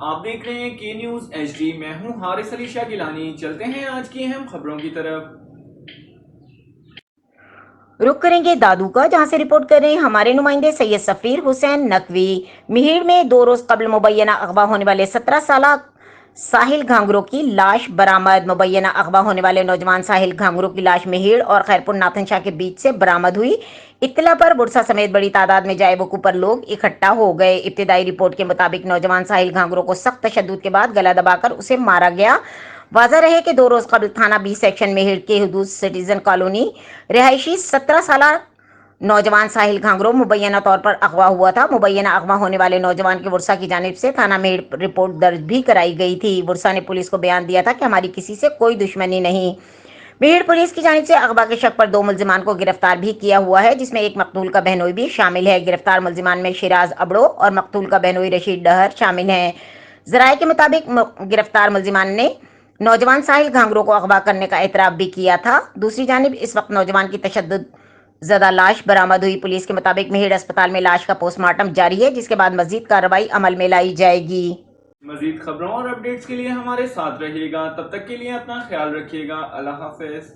آپ دیکھ رہے ہیں کے نیوز ایچ ڈی۔ میں ہوں حارث علی شاہ گیلانی۔ چلتے ہیں آج کی اہم خبروں کی طرف۔ رخ کریں گے دادو کا، جہاں سے رپورٹ کر رہے ہیں ہمارے نمائندے سید سفیر حسین نقوی۔ مہیڑ میں 2 روز قبل مبینہ اغوا ہونے والے 17 سالہ ساحل گھانگرو کی لاش برآمد۔ مبینہ اغوا ہونے والے نوجوان ساحل گھانگرو کی لاش مہیڑ اور خیرپور ناتھن شاہ کے بیچ سے برآمد ہوئی۔ اطلاع پر بڑسا سمیت بڑی تعداد میں جائے وقوع پر لوگ اکٹھا ہو گئے۔ ابتدائی رپورٹ کے مطابق نوجوان ساحل گھانگرو کو سخت تشدد کے بعد گلا دبا کر اسے مارا گیا۔ واضح رہے کہ 2 روز قبل تھانہ بی سیکشن مہیڑ کے حدود سٹیزن کالونی رہائشی 17 سالہ نوجوان ساحل گھانگرو مبینہ طور پر اغوا ہوا تھا۔ مبینہ اغوا ہونے والے نوجوان کے ورثاء کی جانب سے تھانہ مہیڑ رپورٹ درج بھی کرائی گئی تھی۔ ورثاء نے پولیس کو بیان دیا تھا کہ ہماری کسی سے کوئی دشمنی نہیں۔ مہیڑ پولیس کی جانب سے اغوا کے شک پر 2 ملزمان کو گرفتار بھی کیا ہوا ہے، جس میں ایک مقتول کا بہنوئی بھی شامل ہے۔ گرفتار ملزمان میں شیراز ابڑو اور مقتول کا بہنوئی رشید ڈہر شامل ہیں۔ ذرائع کے مطابق گرفتار ملزمان نے نوجوان ساحل گھانگرو کو اغوا کرنے کا اعتراف بھی کیا تھا۔ دوسری جانب اس وقت نوجوان کی تشدد زدہ لاش برآمد ہوئی۔ پولیس کے مطابق مہیڑ اسپتال میں لاش کا پوسٹ مارٹم جاری ہے، جس کے بعد مزید کارروائی عمل میں لائی جائے گی۔ مزید خبروں اور اپڈیٹس کے لیے ہمارے ساتھ رہیے گا۔ تب تک کے لیے اپنا خیال رکھیے گا۔ اللہ حافظ۔